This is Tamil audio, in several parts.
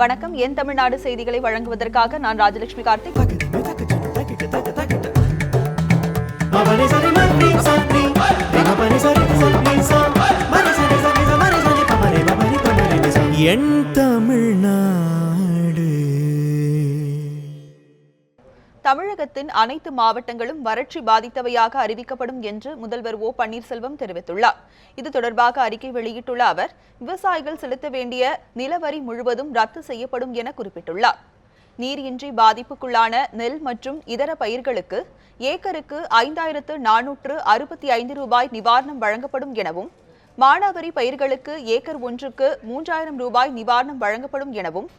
வணக்கம். என் தமிழ்நாடு செய்திகளை வழங்குவதற்காக நான் ராஜலட்சுமி கார்த்திக். என் தமிழ்நாடு. தமிழகத்தின் அனைத்து மாவட்டங்களும் வறட்சி பாதித்தவையாக அறிவிக்கப்படும் என்று முதல்வர் ஓ பன்னீர்செல்வம் தெரிவித்துள்ளார். இது தொடர்பாக அறிக்கை வெளியிட்டுள்ள அவர், விவசாயிகள் செலுத்த வேண்டிய நிலவரி முழுவதும் ரத்து செய்யப்படும் என குறிப்பிட்டுள்ளார். நீரின்றி பாதிப்புக்குள்ளான நெல் மற்றும் இதர பயிர்களுக்கு ஏக்கருக்கு 5,465 ரூபாய் நிவாரணம் வழங்கப்படும் எனவும், மானாவாரி பயிர்களுக்கு ஏக்கர் ஒன்றுக்கு 3,000 ரூபாய் நிவாரணம் வழங்கப்படும் எனவும்,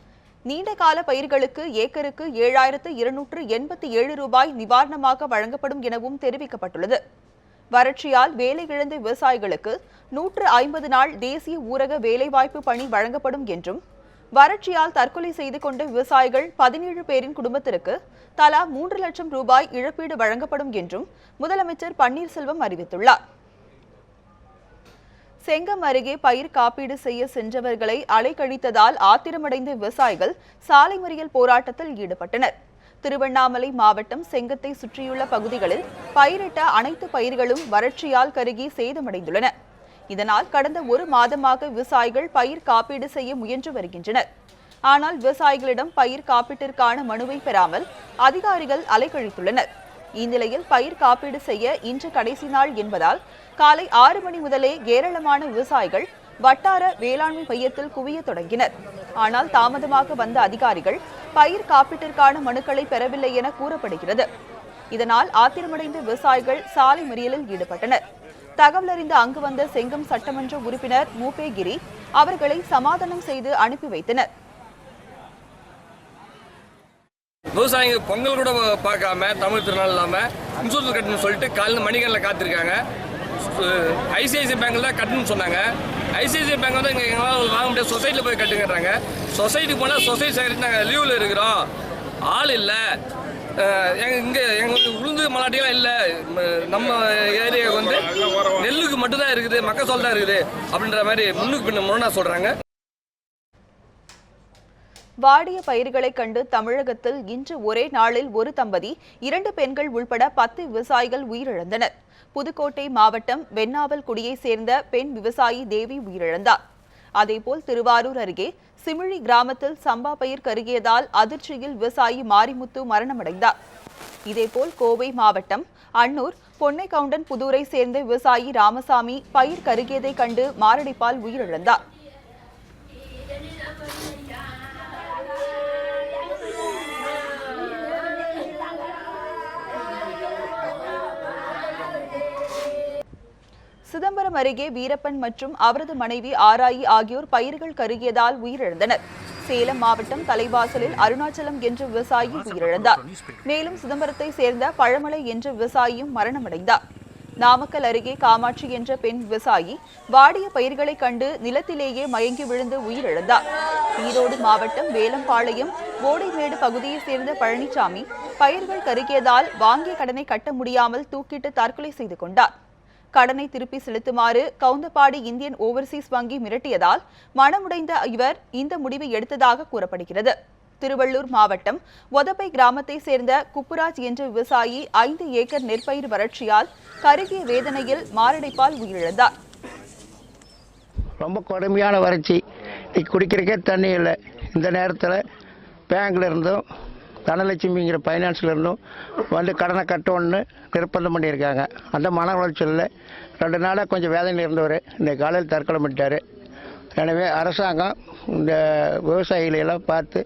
நீண்டகால பயிர்களுக்கு ஏக்கருக்கு 7,287 ரூபாய் நிவாரணமாக வழங்கப்படும் எனவும் தெரிவிக்கப்பட்டுள்ளது. வறட்சியால் வேலை இழந்த விவசாயிகளுக்கு 150 நாள் தேசிய ஊரக வேலைவாய்ப்பு பணி வழங்கப்படும் என்றும், வறட்சியால் தற்கொலை செய்து கொண்ட விவசாயிகள் 17 பேரின் குடும்பத்திற்கு தலா 3 லட்சம் ரூபாய் இழப்பீடு வழங்கப்படும் என்றும் முதலமைச்சர் பன்னீர்செல்வம் அறிவித்துள்ளார். செங்கம் அருகே பயிர் காப்பீடு செய்ய சென்றவர்களை அலைக்கழித்ததால் ஆத்திரமடைந்த விவசாயிகள் சாலை மறியல் போராட்டத்தில் ஈடுபட்டனர். திருவண்ணாமலை மாவட்டம் செங்கத்தை சுற்றியுள்ள பகுதிகளில் பயிரிட்ட அனைத்து பயிர்களும் வறட்சியால் கருகி சேதமடைந்துள்ளன. இதனால் கடந்த ஒரு மாதமாக விவசாயிகள் பயிர் காப்பீடு செய்ய முயன்று வருகின்றனர். ஆனால் விவசாயிகளிடம் பயிர் காப்பீட்டிற்கான மனுவை பெறாமல் அதிகாரிகள் அலைக்கழித்துள்ளனர். இந்நிலையில் பயிர் காப்பீடு செய்ய இன்று கடைசி நாள் என்பதால் காலை 6 மணி முதலே ஏராளமான விவசாயிகள் வட்டார வேளாண்மை மையத்தில் குவிய தொடங்கினர். ஆனால் தாமதமாக வந்த அதிகாரிகள் பயிர் காப்பீட்டிற்கான மனுக்களை பெறவில்லை என கூறப்படுகிறது. இதனால் ஆத்திரமடைந்த விவசாயிகள் சாலை மறியலில் ஈடுபட்டனர். தகவல் அறிந்து அங்கு வந்த செங்கம் சட்டமன்ற உறுப்பினர் மூபேகிரி அவர்களை சமாதானம் செய்து அனுப்பி வைத்தனர். விவசாயிங்க பொங்கல் கூட பார்க்காம தமிழ் திருநாள் இல்லாமல் இன்சூரன்ஸ் கட்டணும்னு சொல்லிட்டு காலையில் மணிக்கணில் காத்திருக்காங்க. ஐசிஐசிஐ பேங்க்கில் தான் கட்டணும்னு சொன்னாங்க. ஐசிஐசிஐ பேங்க் வந்து எங்களால் வாங்க முடியாது, சொசைட்டியில் போய் கட்டுங்கிறாங்க. சொசைட்டிக்கு போனால் சொசைட்டி சைடு நாங்கள் லீவில் இருக்கிறோம், ஆள் இல்லை, இங்கே எங்களுக்கு உளுந்து மலாட்டியெல்லாம் இல்லை, நம்ம ஏரியாவுக்கு வந்து நெல்லுக்கு மட்டும்தான் இருக்குது, மக்கள் தான் இருக்குது அப்படின்ற மாதிரி முன்னுக்கு பின்ன முன்னா சொல்கிறாங்க. வாடிய பயிர்களை கண்டு தமிழகத்தில் இன்று ஒரே நாளில் ஒரு தம்பதி 2 பெண்கள் உள்பட 10 விவசாயிகள் உயிரிழந்தனர். புதுக்கோட்டை மாவட்டம் வெண்ணாவல்குடியை சேர்ந்த பெண் விவசாயி தேவி உயிரிழந்தார். அதேபோல் திருவாரூர் அருகே சிமிழி கிராமத்தில் சம்பா பயிர் கருகியதால் அதிர்ச்சியில் விவசாயி மாரிமுத்து மரணமடைந்தார். இதேபோல் கோவை மாவட்டம் அன்னூர் பொன்னைக்கவுண்டன் புதூரை சேர்ந்த விவசாயி ராமசாமி பயிர் கருகியதை கண்டு மாரடைப்பால் உயிரிழந்தார். சிதம்பரம் அருகே வீரப்பன் மற்றும் அவரது மனைவி ஆராயி ஆகியோர் பயிர்கள் கருகியதால் உயிரிழந்தனர். சேலம் மாவட்டம் தலைவாசலில் அருணாச்சலம் என்ற விவசாயி உயிரிழந்தார். மேலும் சிதம்பரத்தை சேர்ந்த பழமலை என்ற விவசாயியும் மரணமடைந்தார். நாமக்கல் அருகே காமாட்சி என்ற பெண் விவசாயி வாடிய பயிர்களை கண்டு நிலத்திலேயே மயங்கி விழுந்து உயிரிழந்தார். ஈரோடு மாவட்டம் வேலம்பாளையம் ஓடைமேடு பகுதியை சேர்ந்த பழனிசாமி பயிர்கள் கருகியதால் வாங்கிய கடனை கட்ட முடியாமல் தூக்கிட்டு தற்கொலை செய்து கொண்டார். கடனை திருப்பி செலுத்துமாறு கவுந்தப்பாடி இந்தியன் ஓவர்சீஸ் வங்கி மிரட்டியதால் மனமுடைந்த இவர் இந்த முடிவை எடுத்ததாக கூறப்படுகிறது. திருவள்ளூர் மாவட்டம் ஒதப்பை கிராமத்தை சேர்ந்த குப்புராஜ் என்ற விவசாயி 5 ஏக்கர் நெற்பயிர் வறட்சியால் கருகிய வேதனையில் மாரடைப்பால் உயிரிழந்தார். ரொம்ப கடுமையான வறட்சி, குடிக்கிறக்கே தண்ணி இல்லை. இந்த நேரத்தில் பேங்க்ல இருந்தும் தனலட்சுமிங்கிற ஃபைனான்ஸில் இருந்தும் வந்து கடனை கட்டணும்னு நிர்பந்தம் பண்ணியிருக்காங்க. அந்த மன உளைச்சலில் 2 நாளாக கொஞ்சம் வேதனை இருந்தவர் இந்த காலையில் தற்கொலை பண்ணிட்டார். எனவே அரசாங்கம் இந்த விவசாயிகளெல்லாம் பார்த்து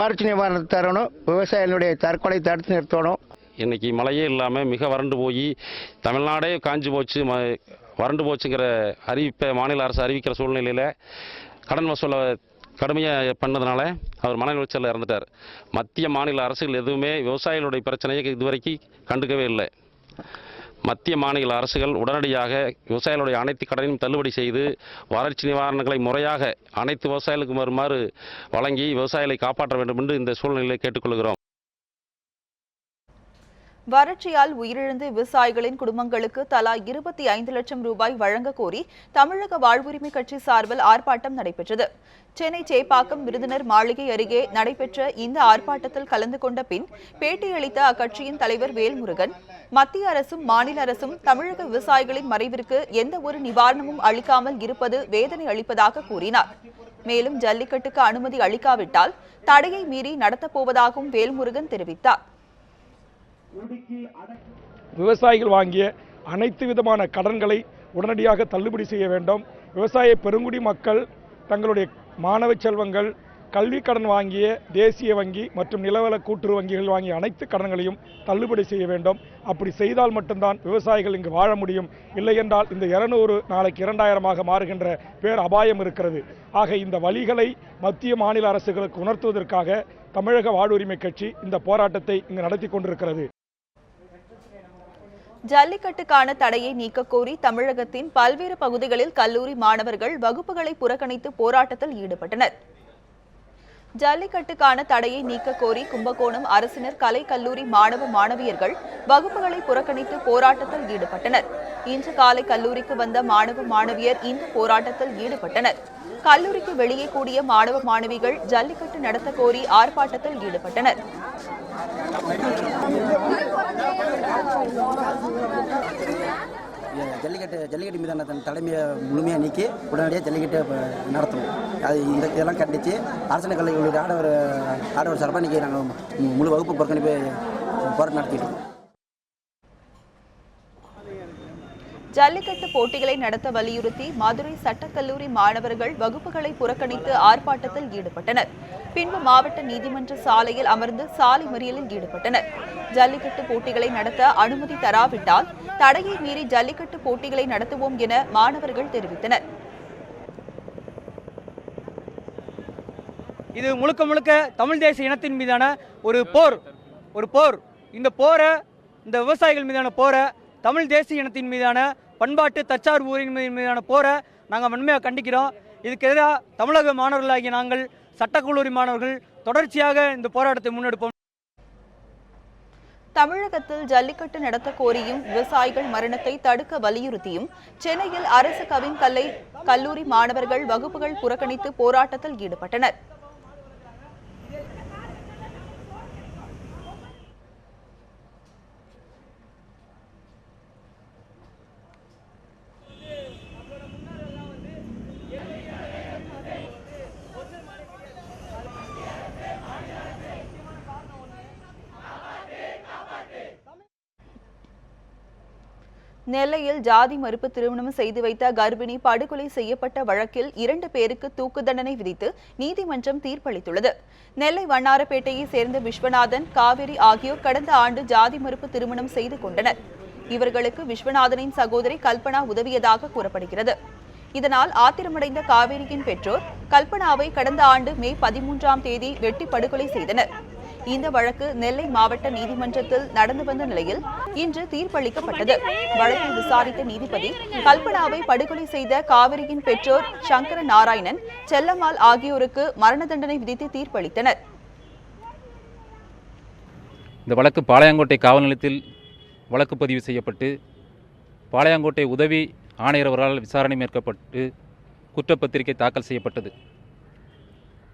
வறட்சி நிவாரணம் தரணும், விவசாயிகளுடைய தற்கொலை தடுத்து நிறுத்தணும். இன்றைக்கி மழையே இல்லாமல் மிக வறண்டு போய் தமிழ்நாடே காஞ்சி போச்சு, வறண்டு போச்சுங்கிற அறிவிப்பை மாநில அரசு அறிவிக்கிற சூழ்நிலையில் கடன் வசூலை கடுமையாக பண்ணதுனால அவர் மன உளைச்சலில் இறந்துட்டார். மத்திய மாநில அரசுகள் எதுவுமே விவசாயிகளுடைய பிரச்சனையை இதுவரைக்கும் கண்டுக்கவே இல்லை. மத்திய மாநில அரசுகள் உடனடியாக விவசாயிகளுடைய அனைத்து கடனையும் தள்ளுபடி செய்து வறட்சி நிவாரணங்களை முறையாக அனைத்து விவசாயிகளுக்கும் வருமாறு வழங்கி விவசாயிகளை காப்பாற்ற வேண்டும் என்று இந்த சூழ்நிலையை கேட்டுக்கொள்கிறோம். வறட்சியால் உயிரிழந்த விவசாயிகளின் குடும்பங்களுக்கு தலா 25 லட்சம் ரூபாய் வழங்க கோரி தமிழக வாழ்வுரிமை கட்சி சார்பில் ஆர்ப்பாட்டம் நடைபெற்றது. சென்னை சேப்பாக்கம் விருந்தினர் மாளிகை அருகே நடைபெற்ற இந்த ஆர்ப்பாட்டத்தில் கலந்து கொண்ட பின் பேட்டியளித்த அக்கட்சியின் தலைவர் வேல்முருகன், மத்திய அரசும் மாநில அரசும் தமிழக விவசாயிகளின் மறைவிற்கு எந்த ஒரு நிவாரணமும் அளிக்காமல் இருப்பது வேதனை அளிப்பதாக கூறினார். மேலும் ஜல்லிக்கட்டுக்கு அனுமதி அளிக்காவிட்டால் தடையை மீறி நடத்தப்போவதாகவும் வேல்முருகன் தெரிவித்தார். விவசாயிகள் வாங்கிய அனைத்து விதமான கடன்களை உடனடியாக தள்ளுபடி செய்ய வேண்டும். விவசாய பெருங்குடி மக்கள் தங்களுடைய மாணவ செல்வங்கள் கல்வி கடன் வாங்கிய தேசிய வங்கி மற்றும் நிலவள கூட்டுறவு வங்கிகள் வாங்கிய அனைத்து கடன்களையும் தள்ளுபடி செய்ய வேண்டும். அப்படி செய்தால் மட்டும்தான் விவசாயிகள் இங்கு வாழ முடியும். இல்லை என்றால் இந்த 200 நாளைக்கு 2000 மாறுகின்ற பேர் அபாயம் இருக்கிறது. ஆக இந்த வழிகளை மத்திய மாநில அரசுகளுக்கு உணர்த்துவதற்காக தமிழக வாழ்வுரிமை கட்சி இந்த போராட்டத்தை இங்கு நடத்தி கொண்டிருக்கிறது. ஜல்லிக்கட்டுக்கான தடையை நீக்க கோரி தமிழகத்தின் பல்வேறு பகுதிகளில் கல்லூரி மாணவர்கள் வகுப்புகளை புறக்கணித்து போராட்டத்தில் ஈடுபட்டனர். ஜல்லிக்கட்டுக்கான தடையை நீக்க கோரி கும்பகோணம் அரசினர் கலை கல்லூரி மாணவ மாணவியர்கள் வகுப்புகளை புறக்கணித்து போராட்டத்தில் ஈடுபட்டனர். இன்று காலை கல்லூரிக்கு வந்த மாணவ மாணவியர் இந்த போராட்டத்தில் ஈடுபட்டனர். கல்லூரிக்கு வெளியே கூடிய மாணவ மாணவிகள் ஜல்லிக்கட்டு நடத்த கோரி ஆர்ப்பாட்டத்தில் ஈடுபட்டனர். ஜல்லிக்கட்டு மீதான தலைமையை முழுமையாக நீக்கி உடனடியாக ஜல்லிக்கட்டு நடத்தணும். அது இதெல்லாம் கண்டித்து அரசினர் கல்லூரி ஆடவர் சார்பாக இன்றைக்கி நாங்கள் முழு வகுப்பு புறக்கணிப்பு போராட்டம் நடத்திட்டோம். ஜல்லிக்கட்டு போட்டிகளை நடத்த வலியுறுத்தி மதுரை சட்டக்கல்லூரி மாணவர்கள் வகுப்புகளை புறக்கணித்து ஆர்ப்பாட்டத்தில் ஈடுபட்டனர். பின்பு மாவட்ட நீதிமன்ற சாலையில் அமர்ந்து சாலை மறியலில் ஈடுபட்டனர். ஜல்லிக்கட்டு போட்டிகளை நடத்த அனுமதி தராவிட்டால் தடையை மீறி ஜல்லிக்கட்டு போட்டிகளை நடத்துவோம் என மாணவர்கள் தெரிவித்தனர். இது முழுக்க முழுக்க தமிழ் தேசிய இனத்தின் மீதான ஒரு போர். இந்த விவசாயிகள் மீதான போரை, தமிழ் தேசிய இனத்தின் மீதான பண்பாட்டு தற்சார்பு உரிமை மீதான போரை நாங்கள் வன்மையாக கண்டிக்கிறோம். இதுக்கு எதிராக தமிழக மாணவர்களாகிய நாங்கள் சட்டக்கல்லூரி மாணவர்கள் தொடர்ச்சியாக இந்த போராட்டத்தை முன்னெடுப்போம். தமிழகத்தில் ஜல்லிக்கட்டு நடத்த கோரியும் விவசாயிகள் மரணத்தை தடுக்க வலியுறுத்தியும் சென்னையில் அரசு கவின்கலை கல்லூரி மாணவர்கள் வகுப்புகள் புறக்கணித்து போராட்டத்தில் ஈடுபட்டனர். நெல்லையில் ஜாதி மறுப்பு திருமணம் செய்து வைத்த கர்ப்பிணி படுகொலை செய்யப்பட்ட வழக்கில் 2 பேருக்கு தூக்கு தண்டனை விதித்து நீதிமன்றம் தீர்ப்பளித்துள்ளது. நெல்லை வண்ணாரப்பேட்டையை சேர்ந்த விஸ்வநாதன், காவேரி ஆகியோர் கடந்த ஆண்டு ஜாதி மறுப்பு திருமணம் செய்து கொண்டனர். இவர்களுக்கு விஸ்வநாதனின் சகோதரி கல்பனா உதவியதாக கூறப்படுகிறது. இதனால் ஆத்திரமடைந்த காவேரியின் பெற்றோர் கல்பனாவை கடந்த ஆண்டு மே 13ஆம் தேதி வெட்டி படுகொலை செய்தனர். இந்த வழக்கு நெல்லை மாவட்ட நீதிமன்றத்தில் நடந்து வந்த நிலையில் இன்று தீர்ப்பளிக்கப்பட்டது. வழக்கை விசாரித்த நீதிபதி கல்பனாவை படுகொலை செய்த காவிரியின் பெற்றோர் சங்கர நாராயணன், செல்லம்மாள் ஆகியோருக்கு மரண தண்டனை விதித்து தீர்ப்பளித்தனர். இந்த வழக்கு பாளையங்கோட்டை காவல் நிலையத்தில் வழக்கு பதிவு செய்யப்பட்டு பாளையங்கோட்டை உதவி ஆணையர் அவர்களால் விசாரணை மேற்கொள்ளப்பட்டு குற்றப்பத்திரிகை தாக்கல் செய்யப்பட்டது.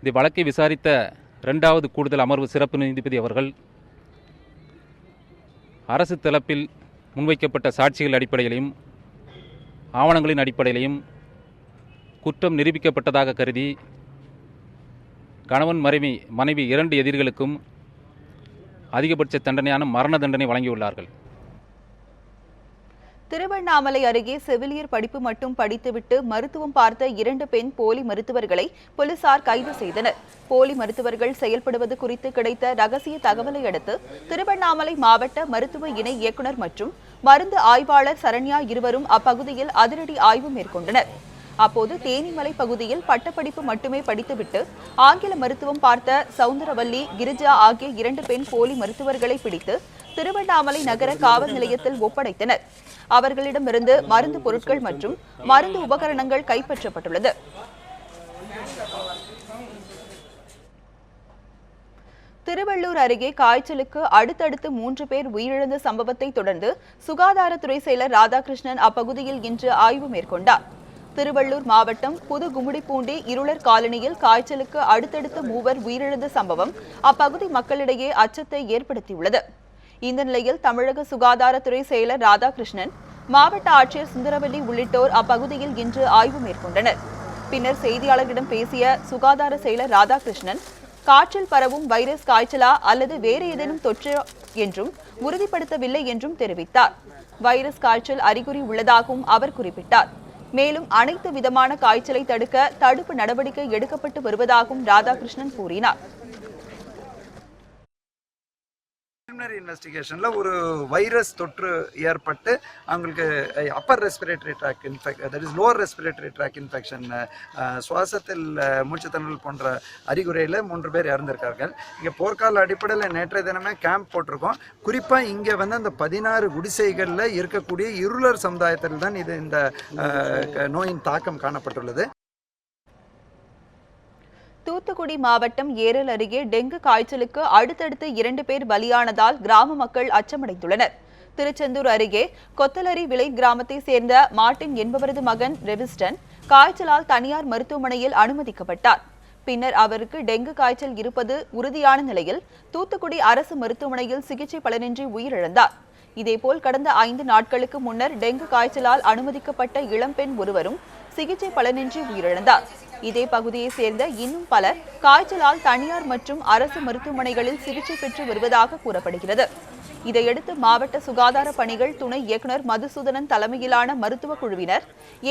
இந்த வழக்கை விசாரித்த 2வது கூடுதல் அமர்வு சிறப்பு நீதிபதி அவர்கள் அரசு தரப்பில் முன்வைக்கப்பட்ட சாட்சிகள் அடிப்படையிலையும் ஆவணங்களின் அடிப்படையிலையும் குற்றம் நிரூபிக்கப்பட்டதாக கருதி கணவன் மனைவி 2 எதிரிகளுக்கும் அதிகபட்ச தண்டனையான மரண தண்டனை வழங்கியுள்ளார்கள். திருவண்ணாமலை அருகே செவிலியர் படிப்பு மட்டும் படித்துவிட்டு மருத்துவம் பார்த்த 2 பெண் போலி மருத்துவர்களை போலீசார் கைது செய்தனர். போலி மருத்துவர்கள் செயல்படுவது குறித்து கிடைத்த ரகசிய தகவலை அடுத்து திருவண்ணாமலை மாவட்ட மருத்துவ இணை இயக்குநர் மற்றும் மருந்து ஆய்வாளர் சரண்யா இருவரும் அப்பகுதியில் அதிரடி ஆய்வு மேற்கொண்டனர். அப்போது தேனிமலை பகுதியில் பட்டப்படிப்பு மட்டுமே படித்துவிட்டு ஆங்கில மருத்துவம் பார்த்த சவுந்தரவல்லி, கிரிஜா ஆகிய 2 பெண் போலி மருத்துவர்களை பிடித்து திருவண்ணாமலை நகர காவல் நிலையத்தில் ஒப்படைத்தனர். அவர்களிடமிருந்து மருந்து பொருட்கள் மற்றும் மருந்து உபகரணங்கள் கைப்பற்றப்பட்டுள்ளது. திருவள்ளூர் அருகே காய்ச்சலுக்கு அடுத்தடுத்து 3 பேர் உயிரிழந்த சம்பவத்தை தொடர்ந்து சுகாதாரத்துறை செயலர் ராதாகிருஷ்ணன் அப்பகுதியில் இன்று ஆய்வு மேற்கொண்டார். திருவள்ளூர் மாவட்டம் புது கும்மிடிப்பூண்டி இருளர் காலனியில் காய்ச்சலுக்கு அடுத்தடுத்து 3 உயிரிழந்த சம்பவம் அப்பகுதி மக்களிடையே அச்சத்தை ஏற்படுத்தியுள்ளது. இந்த நிலையில் தமிழக சுகாதாரத்துறை செயலர் ராதாகிருஷ்ணன், மாவட்ட ஆட்சியர் சுந்தரவல்லி உள்ளிட்டோர் அப்பகுதியில் இன்று ஆய்வு மேற்கொண்டனர். பின்னர் செய்தியாளர்களிடம் பேசிய சுகாதார செயலர் ராதாகிருஷ்ணன், காற்றில் பரவும் வைரஸ் காய்ச்சலா அல்லது வேறு ஏதேனும் தொற்று என்றும் உறுதிப்படுத்தவில்லை என்றும் தெரிவித்தார். வைரஸ் காய்ச்சல் அறிகுறி உள்ளதாகவும் அவர் குறிப்பிட்டார். மேலும் அனைத்து விதமான காய்ச்சலை தடுக்க தடுப்பு நடவடிக்கை எடுக்கப்பட்டு வருவதாகவும் ராதாகிருஷ்ணன் கூறினார். இன்வெஸ்டிகேஷன்ல ஒரு வைரஸ் தொற்று ஏற்பட்டு அவங்களுக்கு upper respiratory tract infection, that is lower respiratory tract infection, சுவாசத்தில் மூச்சுத்திணறல் போன்ற அறிகுறியில் 3 பேர் இறந்திருக்கார்கள். இங்கே போர்க்கால அடிப்படையில் நேற்றைய தினமே கேம்ப் போட்டிருக்கோம். குறிப்பாக இங்கே வந்து அந்த 16 குடிசைகளில் இருக்கக்கூடிய இருளர் சமுதாயத்தில் தான் இந்த நோயின் தாக்கம் காணப்பட்டுள்ளது. தூத்துக்குடி மாவட்டம் ஏரல் அருகே டெங்கு காய்ச்சலுக்கு அடுத்தடுத்து 2 பேர் பலியானதால் கிராம மக்கள் அச்சமடைந்துள்ளனர். திருச்செந்தூர் அருகே கொத்தலரி விலை கிராமத்தை சேர்ந்த மார்ட்டின் என்பவரது மகன் ரெவிஸ்டன் காய்ச்சலால் தனியார் மருத்துவமனையில் அனுமதிக்கப்பட்டார். பின்னர் அவருக்கு டெங்கு காய்ச்சல் இருப்பது உறுதியான நிலையில் தூத்துக்குடி அரசு மருத்துவமனையில் சிகிச்சை பலனின்றி உயிரிழந்தார். இதேபோல் கடந்த 5 நாட்களுக்கு முன்னர் டெங்கு காய்ச்சலால் அனுமதிக்கப்பட்ட இளம்பெண் ஒருவரும் சிகிச்சை பலனின்றி உயிரிழந்தார். இதே பகுதியை சேர்ந்த இன்னும் பலர் காய்ச்சலால் தனியார் மற்றும் அரசு மருத்துவமனைகளில் சிகிச்சை பெற்று வருவதாக கூறப்படுகிறது. இதையடுத்து மாவட்ட சுகாதார பணிகள் துணை இயக்குநர் மதுசூதனன் தலைமையிலான மருத்துவ குழுவினர்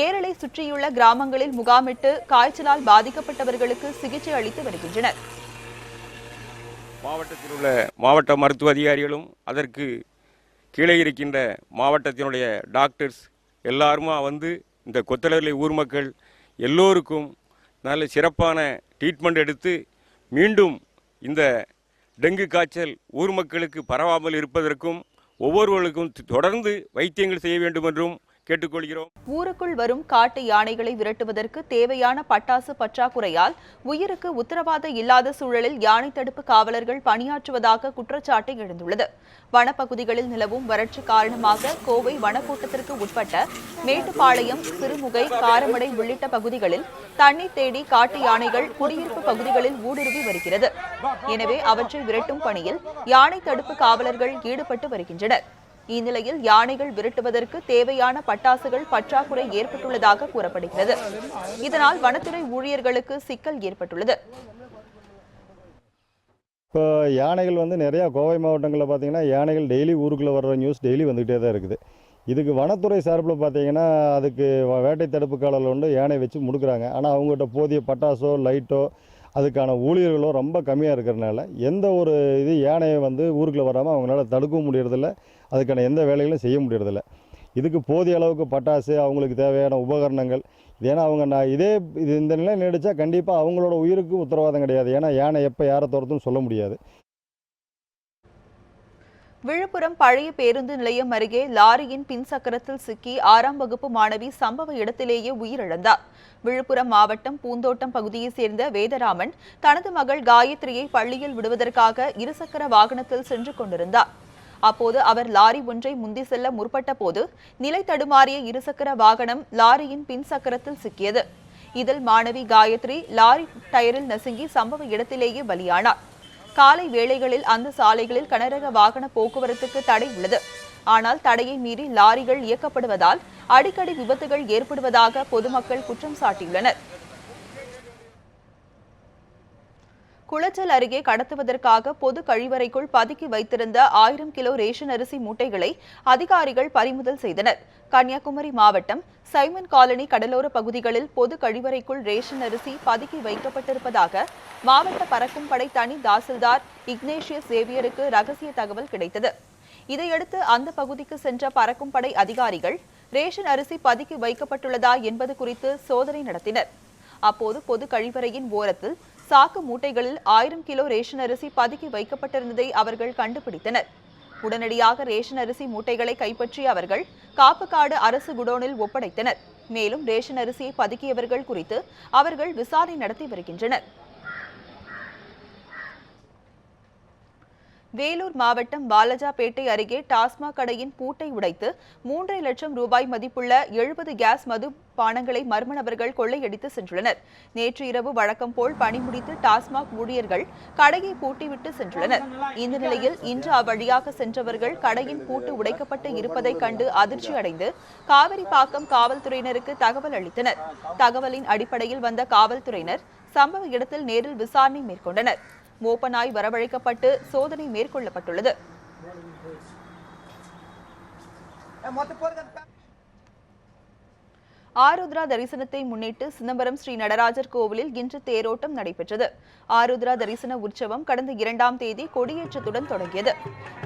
ஏரலை சுற்றியுள்ள கிராமங்களில் முகாமிட்டு காய்ச்சலால் பாதிக்கப்பட்டவர்களுக்கு சிகிச்சை அளித்து வருகின்றனர். மாவட்டத்தில் உள்ள மாவட்ட மருத்துவ அதிகாரிகளும் அதற்கு கீழே இருக்கின்ற மாவட்டத்தினுடைய டாக்டர்ஸ் எல்லாருமா வந்து இந்த கொத்தலர்லை ஊர் மக்கள் எல்லோருக்கும் நல்ல சிறப்பான ட்ரீட்மெண்ட் எடுத்து மீண்டும் இந்த டெங்கு காய்ச்சல் ஊர் மக்களுக்கு பரவாமல் இருப்பதற்கும் ஒவ்வொருவர்களுக்கும் தொடர்ந்து வைத்தியங்கள் செய்ய வேண்டும் என்றும் கேட்டுக்கொள்கிறோம். ஊருக்குள் வரும் காட்டு யானைகளை விரட்டுவதற்கு தேவையான பட்டாசு பற்றாக்குறையால் உயிருக்கு உத்தரவாதம் இல்லாத சூழலில் யானை தடுப்பு காவலர்கள் பணியாற்றுவதாக குற்றச்சாட்டு எழுந்துள்ளது. வனப்பகுதிகளில் நிலவும் வறட்சி காரணமாக கோவை வனக்கோட்டத்திற்கு உட்பட்ட மேட்டுப்பாளையம், சிறுமுகை, காரமடை உள்ளிட்ட பகுதிகளில் தண்ணீர் தேடி காட்டு யானைகள் குடியிருப்பு பகுதிகளில் ஊடுருவி வருகிறது. எனவே அவற்றை விரட்டும் பணியில் யானை தடுப்பு காவலர்கள் ஈடுபட்டு வருகின்றனர். இந்நிலையில் யானைகள் விரட்டுவதற்கு தேவையான பட்டாசுகள் பற்றாக்குறை ஏற்பட்டுள்ளதாக கூறப்படுகிறது. இதனால் வனத்துறை ஊழியர்களுக்கு சிக்கல் ஏற்பட்டுள்ளது. இப்போ யானைகள் வந்து நிறையா கோவை மாவட்டங்களில் பார்த்தீங்கன்னா யானைகள் டெய்லி ஊருக்குள்ளே வர்ற நியூஸ் டெய்லி வந்துக்கிட்டே தான் இருக்குது. இதுக்கு வனத்துறை சார்பில் பார்த்தீங்கன்னா அதுக்கு வேட்டை தடுப்பு காவலர்கள் வந்து யானை வச்சு முடுக்குறாங்க. ஆனால் அவங்ககிட்ட போதிய பட்டாசோ லைட்டோ அதுக்கான ஊழியர்களோ ரொம்ப கம்மியாக இருக்கிறனால எந்த ஒரு யானையை வந்து ஊருக்குள்ளே வராமல் அவங்களால தடுக்கவும் முடியறதில்ல, அதுக்கான எந்த வேலைகளும் செய்ய முடியறதில்ல. இதுக்கு போதிய அளவுக்கு பட்டாசு, அவங்களுக்கு தேவையான உபகரணங்கள், ஏன்னா அவங்க இந்த நிலை நீடிச்சா கண்டிப்பாக அவங்களோட உயிருக்கு உத்தரவாதம் கிடையாது. ஏன்னா யானை எப்போ யாரை துரத்துன்னு சொல்ல முடியாது. விழுப்புரம் பழைய பேருந்து நிலையம் அருகே லாரியின் பின் சக்கரத்தில் சிக்கி 6ஆம் வகுப்பு மாணவி சம்பவ இடத்திலேயே உயிரிழந்தார். விழுப்புரம் மாவட்டம் பூந்தோட்டம் பகுதியைச் சேர்ந்த வேதராமன் தனது மகள் காயத்ரியை பள்ளியில் விடுவதற்காக இருசக்கர வாகனத்தில் சென்று கொண்டிருந்தார். அப்போது அவர் லாரி ஒன்றை முந்தி செல்ல முற்பட்ட போது நிலை தடுமாறிய இருசக்கர வாகனம் லாரியின் பின் சக்கரத்தில் சிக்கியது. இதில் மாணவி காயத்ரி லாரி டயரில் நசுங்கி சம்பவ இடத்திலேயே பலியானார். காலை வேளைகளில் அந்த சாலைகளில் கனரக வாகன போக்குவரத்துக்கு தடை உள்ளது. ஆனால் தடையை மீறி லாரிகள் இயக்கப்படுவதால் அடிக்கடி விபத்துகள் ஏற்படுவதாக பொதுமக்கள் குற்றம் சாட்டியுள்ளனர். குளச்சல் அருகே கடத்துவதற்காக பொது கழிவறைக்குள் பதுக்கி வைத்திருந்த 1000 கிலோ ரேஷன் அரிசி மூட்டைகளை அதிகாரிகள் பறிமுதல் செய்தனர். கன்னியாகுமரி மாவட்டம் சைமன் காலனி கடலோர பகுதிகளில் பொது கழிவறைக்குள் ரேஷன் அரிசி பதுக்கி வைக்கப்பட்டிருப்பதாக மாவட்ட பறக்கும் படை தனி தாசில்தார் இக்னேஷியஸ் சேவியருக்கு ரகசிய தகவல் கிடைத்தது. இதையடுத்து அந்த பகுதிக்கு சென்ற பறக்கும் படை அதிகாரிகள் ரேஷன் அரிசி பதுக்கி வைக்கப்பட்டுள்ளதா என்பது குறித்து சோதனை நடத்தினர். அப்போது பொது கழிவறையின் ஓரத்தில் சாக்கு மூட்டைகளில் 1000 கிலோ ரேஷன் அரிசி பதுக்கி வைக்கப்பட்டிருந்ததை அவர்கள் கண்டுபிடித்தனர். உடனடியாக ரேஷன் அரிசி மூட்டைகளை கைப்பற்றிய அவர்கள் காப்புக்காடு அரசு குடோனில் ஒப்படைத்தனர். மேலும் ரேஷன் அரிசியை பதுக்கியவர்கள் குறித்து அவர்கள் விசாரணை நடத்தி வருகின்றனர். வேலூர் மாவட்டம் வாலஜாபேட்டை அருகே டாஸ்மாக் கடையின் பூட்டை உடைத்து 3.5 லட்சம் ரூபாய் மதிப்புள்ள 70 கேஸ் மது பானங்களை மர்ம நபர்கள் கொள்ளையடித்து சென்றுள்ளனர். நேற்று இரவு வழக்கம் போல் பணி முடித்து டாஸ்மாக் ஊழியர்கள் கடையை பூட்டிவிட்டு சென்றுள்ளனர். இந்த நிலையில் இன்று அவ்வழியாக சென்றவர்கள் கடையின் பூட்டு உடைக்கப்பட்டு இருப்பதை கண்டு அதிர்ச்சி அடைந்து காவிரிப்பாக்கம் காவல்துறையினருக்கு தகவல் அளித்தனர். தகவலின் அடிப்படையில் வந்த காவல்துறையினர் சம்பவ இடத்தில் நேரில் விசாரணை மேற்கொண்டனர். மோப்ப நாய் வரவழைக்கப்பட்டு சோதனை மேற்கொள்ளப்பட்டுள்ளது. ஆருத்ரா தரிசனத்தை முன்னிட்டு சிதம்பரம் ஸ்ரீ நடராஜர் கோவிலில் இன்று தேரோட்டம் நடைபெற்றது. ஆருத்ரா தரிசன உற்சவம் கடந்த 2ஆம் தேதி கொடியேற்றத்துடன் தொடங்கியது.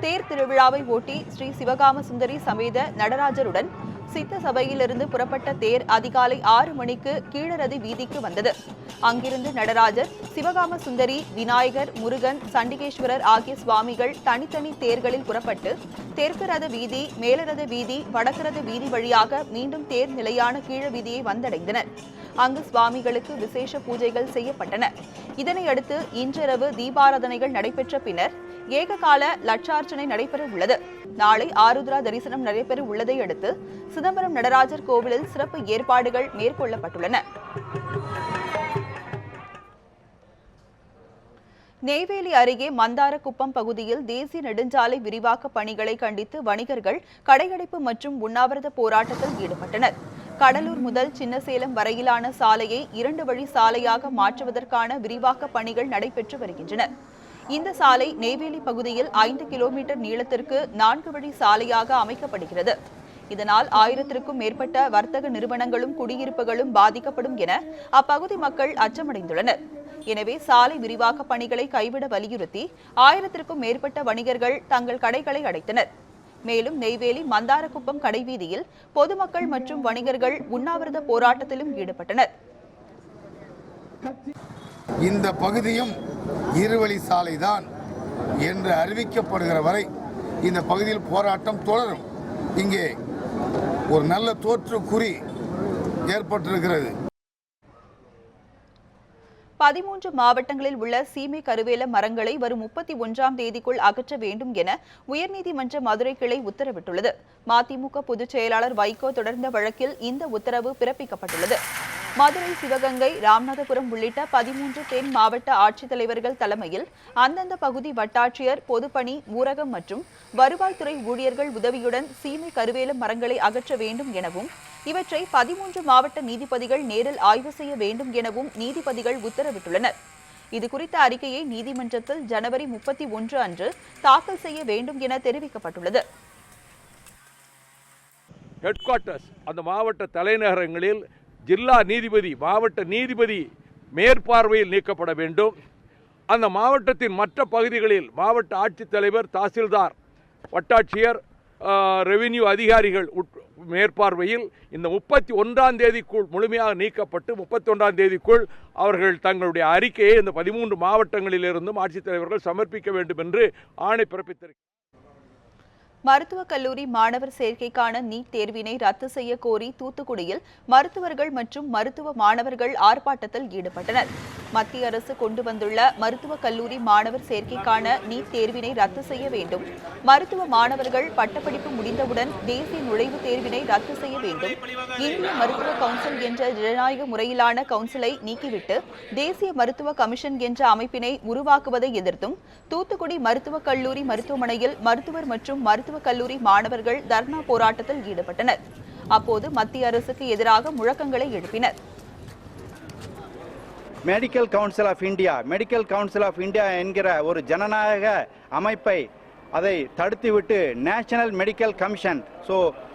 தேர் திருவிழாவை ஒட்டி ஸ்ரீ சிவகாம சுந்தரி சமேத நடராஜருடன் சித்த சபையிலிருந்து புறப்பட்ட தேர் அதிகாலை 6 மணிக்கு கீழரதி வீதிக்கு வந்தது. அங்கிருந்து நடராஜர், சிவகாம சுந்தரி, விநாயகர், முருகன், சண்டிகேஸ்வரர் ஆகிய சுவாமிகள் தனித்தனி தேர்களில் புறப்பட்டு தெற்கு ரத வீதி, மேலரத வீதி, வடக்கு ரத வீதி வழியாக மீண்டும் தேர் நிலையான கீழ வீதியை வந்தடைந்தனர். அங்கு சுவாமிகளுக்கு விசேஷ பூஜைகள் செய்யப்பட்டன. இதனையடுத்து இன்றிரவு தீபாராதனைகள் நடைபெற்ற பின்னர் ஏககால லட்சார்ச்சனை நடைபெற உள்ளது. நாளை ஆருத்ரா தரிசனம் நடைபெற உள்ளதை அடுத்து சிதம்பரம் நடராஜர் கோவிலில் சிறப்பு ஏற்பாடுகள் மேற்கொள்ளப்பட்டுள்ளன. நெய்வேலி அருகே மந்தாரக்குப்பம் பகுதியில் தேசிய நெடுஞ்சாலை விரிவாக்க பணிகளை கண்டித்து வணிகர்கள் கடையடைப்பு மற்றும் உண்ணாவிரத போராட்டத்தில் ஈடுபட்டனர். கடலூர் முதல் சின்னசேலம் வரையிலான சாலையை 2 வழி சாலையாக மாற்றுவதற்கான விரிவாக்க பணிகள் நடைபெற்று வருகின்றன. இந்த சாலை நெய்வேலி பகுதியில் 5 கிலோமீட்டர் நீளத்திற்கு 4 வழி சாலையாக அமைக்கப்படுகிறது. இதனால் 1000க்கும் மேற்பட்ட வர்த்தக நிறுவனங்களும் குடியிருப்புகளும் பாதிக்கப்படும் என அப்பகுதி மக்கள் அச்சமடைந்துள்ளனர். எனவே சாலை விரிவாக்க பணிகளை கைவிட வலியுறுத்தி 1000க்கும் மேற்பட்ட வணிகர்கள் தங்கள் கடைகளை அடைத்தனர். மேலும் நெய்வேலி மந்தாரக்குப்பம் கடைவீதியில் பொதுமக்கள் மற்றும் வணிகர்கள் உண்ணாவிரத போராட்டத்திலும் ஈடுபட்டனர். இந்த பகுதியும் இருவழி சாலைதான் என்று அறிவிக்கப்படுகிற வரை இந்த பகுதியில் போராட்டம் தொடரும். இங்கே ஒரு நல்ல தோற்றுக்குறி ஏற்பட்டிருக்கிறது. 13 மாவட்டங்களில் உள்ள சீமை கருவேல மரங்களை வரும் 31ஆம் தேதிக்குள் அகற்ற வேண்டும் என உயர்நீதிமன்ற மதுரை கிளை உத்தரவிட்டுள்ளது. மதிமுக பொதுச் செயலாளர் வைகோ தொடர்ந்த வழக்கில் இந்த உத்தரவு பிறப்பிக்கப்பட்டுள்ளது. மதுரை, சிவகங்கை, ராமநாதபுரம் உள்ளிட்ட 13 தென் மாவட்ட ஆட்சித்தலைவர்கள் தலைமையில் அந்தந்த பகுதி வட்டாட்சியர், பொதுப்பணி, ஊரகம் மற்றும் வருவாய்த்துறை ஊழியர்கள் உதவியுடன் சீமை கருவேல மரங்களை அகற்ற வேண்டும் எனவும் இவற்றை 13 மாவட்ட நீதிபதிகள் நேரில் ஆய்வு செய்ய வேண்டும் எனவும் நீதிபதிகள் உத்தரவிட்டுள்ளனர். இதுகுறித்த அறிக்கையை நீதிமன்றத்தில் ஜனவரி 31 அன்று தாக்கல் செய்ய வேண்டும் என தெரிவிக்கப்பட்டுள்ளது. ஹெட் குவார்ட்டர்ஸ் அந்த மாவட்ட தலைநகரங்களில் ஜில்லா நீதிபதி, மாவட்ட நீதிபதி மேற்பார்வையில் நீக்கப்பட வேண்டும். அந்த மாவட்டத்தின் மற்ற பகுதிகளில் மாவட்ட ஆட்சித்தலைவர், தாசில்தார், வட்டாட்சியர், ரெவென்யூ அதிகாரிகள் மேற்பார்வையில் இந்த 31ஆம் தேதிக்குள் முழுமையாக நீக்கப்பட்டு 31ஆம் தேதிக்குள் அவர்கள் தங்களுடைய அறிக்கையை இந்த 13 மாவட்டங்களிலிருந்தும் ஆட்சித்தலைவர்கள் சமர்ப்பிக்க வேண்டும் என்று ஆணை பிறப்பித்திருக்கிறார். மருத்துவக் கல்லூரி மாணவர் சேர்க்கைக்கான நீட் தேர்வினை ரத்து செய்ய கோரி தூத்துக்குடியில் மருத்துவர்கள் மற்றும் மருத்துவ மாணவர்கள் ஆர்ப்பாட்டத்தில் ஈடுபட்டனர். மத்திய அரசு கொண்டு வந்துள்ள மருத்துவக் கல்லூரி மாணவர் சேர்க்கைக்கான நீட் தேர்வினை ரத்து செய்ய வேண்டும். மருத்துவ மாணவர்கள் பட்டப்படிப்பு முடிந்தவுடன் தேசிய நுழைவுத் தேர்வினை ரத்து செய்ய வேண்டும். இந்திய மருத்துவ கவுன்சில் என்ற ஜனநாயக முறையிலான கவுன்சிலை நீக்கிவிட்டு தேசிய மருத்துவ கமிஷன் என்ற அமைப்பினை உருவாக்குவதை எதிர்த்தும் தூத்துக்குடி மருத்துவக் கல்லூரி மருத்துவமனையில் மருத்துவர் மற்றும் மருத்துவக் கல்லூரி மாணவர்கள் தர்ணா போராட்டத்தில் ஈடுபட்டனர். அப்போது மத்திய அரசுக்கு எதிராக முழக்கங்களை எழுப்பினர். மெடிக்கல் கவுன்சில் ஆஃப் இந்தியா என்கிற ஒரு ஜனநாயக அமைப்பை அதை தடுத்துவிட்டு நேஷனல் மெடிக்கல் கமிஷன்,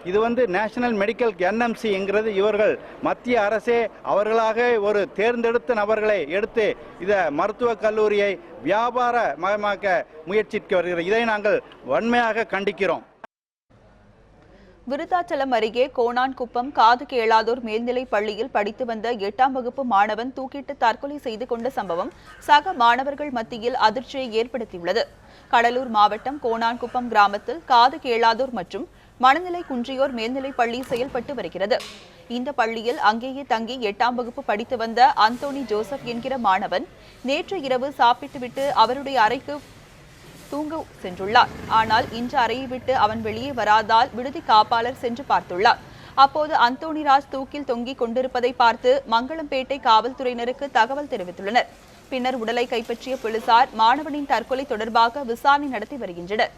இது நேஷனல் மெடிக்கல் என்எம்சி என்கிறது இவர்கள் மத்திய அரசே அவர்களாக ஒரு தேர்ந்தெடுத்த நபர்களை எடுத்து இதை மருத்துவக் கல்லூரியை வியாபார மயமாக்க முயற்சிக்க வருகிறது. இதை நாங்கள் வன்மையாக கண்டிக்கிறோம். விருத்தாச்சலம் அருகே கோணான்குப்பம் காது கேளாதோர் மேல்நிலைப் பள்ளியில் படித்து வந்த 8ஆம் வகுப்பு மாணவன் தூக்கிட்டு தற்கொலை செய்து கொண்ட சம்பவம் சக மாணவர்கள் மத்தியில் அதிர்ச்சியை ஏற்படுத்தியுள்ளது. கடலூர் மாவட்டம் கோணான்குப்பம் கிராமத்தில் காது கேளாதோர் மற்றும் மனநிலை குன்றியோர் மேல்நிலைப் பள்ளி செயல்பட்டு வருகிறது. இந்த பள்ளியில் அங்கேயே தங்கி 8ஆம் வகுப்பு படித்து வந்த அந்தோனி ஜோசப் என்கிற மாணவன் நேற்று இரவு சாப்பிட்டுவிட்டு அவருடைய அறைக்கு தூங்க சென்றுள்ளார். ஆனால் இன்று அறையை விட்டு அவன் வெளியே வராதால் விடுதி காப்பாளர் சென்று பார்த்துள்ளார். அப்போது அந்தோணிராஜ் தூக்கில் தொங்கிக் கொண்டிருப்பதை பார்த்து மங்களம்பேட்டை காவல்துறையினருக்கு தகவல் தெரிவித்துள்ளனர். பின்னர் உடலை கைப்பற்றிய போலீசார் மாணவனின் தற்கொலை தொடர்பாக விசாரணை நடத்தி வருகின்றனர்.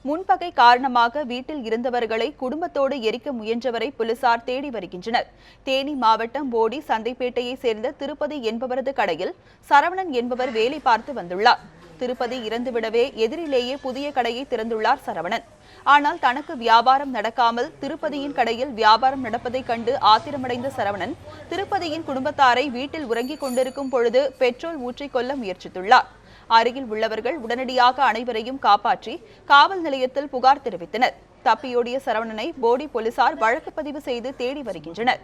முன்பகை காரணமாக வீட்டில் இருந்தவர்களை குடும்பத்தோடு எரிக்க முயன்றவரை போலீசார் தேடி வருகின்றனர். தேனி மாவட்டம் போடி சந்தைப்பேட்டையை சேர்ந்த திருப்பதி என்பவரது கடையில் சரவணன் என்பவர் வேலை பார்த்து வந்துள்ளார். திருப்பதி இறந்துவிடவே எதிரிலேயே புதிய கடையை திறந்துள்ளார் சரவணன். ஆனால் தனக்கு வியாபாரம் நடக்காமல் திருப்பதியின் கடையில் வியாபாரம் நடப்பதைக் கண்டு ஆத்திரமடைந்த சரவணன் திருப்பதியின் குடும்பத்தாரை வீட்டில் உறங்கிக் கொண்டிருக்கும் பொழுது பெட்ரோல் ஊற்றிக் கொல்ல முயற்சித்துள்ளார். அருகில் உள்ளவர்கள் உடனடியாக அனைவரையும் காப்பாற்றி காவல் நிலையத்தில் புகார் தெரிவித்தனர். தப்பியோடிய சரவணனை போடி போலீசார் வழக்கு பதிவு செய்து தேடி வருகின்றனர்.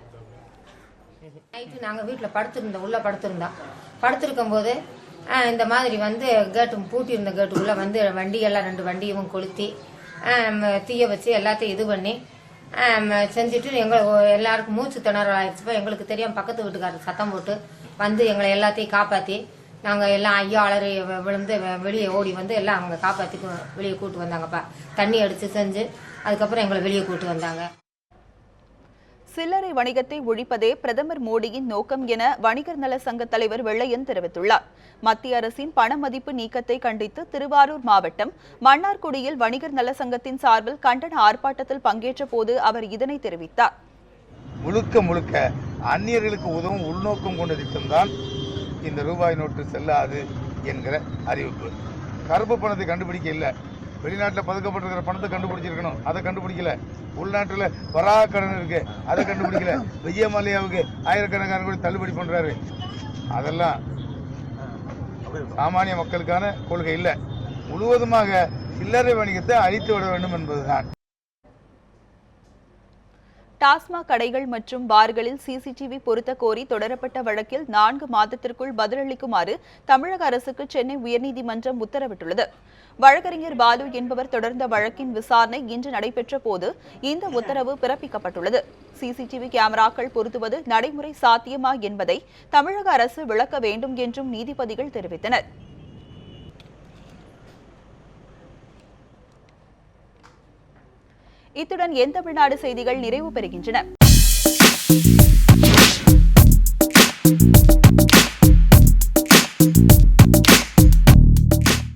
நைட்டு நாங்கள் வீட்டில் படுத்திருக்கும் போது இந்த மாதிரி வந்து கேட்டு பூட்டியிருந்த கேட்டுக்குள்ளே வந்து வண்டியெல்லாம் 2 வண்டியும் கொளுத்தி தீய வச்சு எல்லாத்தையும் இது பண்ணி செஞ்சுட்டு எல்லாருக்கும் மூச்சு திணறல் ஆயிடுச்சுப்போ எங்களுக்கு தெரியாமல் பக்கத்து வீட்டுக்காரர் சத்தம் போட்டு வந்து எங்களை எல்லாத்தையும் காப்பாற்றி நாங்கள் எல்லாம் ஐயா அலறி விழுந்து வெளியே ஓடி வந்து எல்லாம் அவங்க காப்பாற்றி வெளியே கூட்டு வந்தாங்கப்பா. தண்ணி அடித்து செஞ்சு அதுக்கப்புறம் எங்களை வெளியே கூட்டு வந்தாங்க. சில்லறை வணிகத்தை ஒழிப்பதே பிரதமர் மோடியின் நோக்கம் என வணிகர் நல சங்க தலைவர் வெள்ளையன் தெரிவித்துள்ளார். மத்திய அரசின் பண மதிப்பு நீக்கத்தை கண்டித்து திருவாரூர் மாவட்டம் மன்னார்குடியில் வணிகர் நல சங்கத்தின் சார்பில் கண்டன ஆர்ப்பாட்டத்தில் பங்கேற்ற போது அவர் இதனை தெரிவித்தார். முழுக்க அந்நியர்களுக்கு உதவும் உள்நோக்கம் கொண்ட திட்டம்தான் இந்த ரூபாய் நோட்டு செல்லாது என்கிற அறிவிப்பு. கருப்பு பணத்தை கண்டுபிடிக்க இல்லை, வெளிநாட்டில் பதுக்கப்பட்டிருக்கிற பணத்தை கண்டுபிடிச்சிருக்கணும், அதை கண்டுபிடிக்கல. உள்நாட்டில் வராக கடன் இருக்கு, அதை கண்டுபிடிக்கல. விஜயமல்லையாவுக்கு ஆயிரக்கணக்கான கோடி தள்ளுபடி பண்றாரு. அதெல்லாம் சாமானிய மக்களுக்கான கொள்கை இல்லை. முழுவதுமாக சில்லறை வணிகத்தை அழித்து விட வேண்டும் என்பதுதான். டாஸ்மாக் கடைகள் மற்றும் பார்களில் சிசிடிவி பொருத்த கோரி தொடரப்பட்ட வழக்கில் 4 மாதத்திற்குள் பதிலளிக்குமாறு தமிழக அரசுக்கு சென்னை உயர்நீதிமன்றம் உத்தரவிட்டுள்ளது. வழக்கறிஞர் பாலு என்பவர் தொடர்ந்த வழக்கின் விசாரணை இன்று நடைபெற்ற போது இந்த உத்தரவு பிறப்பிக்கப்பட்டுள்ளது. சிசிடிவி கேமராக்கள் பொருத்துவது நடைமுறை சாத்தியமா என்பதை தமிழக அரசு விளக்க வேண்டும் என்றும் நீதிபதிகள் தெரிவித்தனர். இத்துடன் என் தமிழ்நாடு செய்திகள் நிறைவு பெறுகின்றன.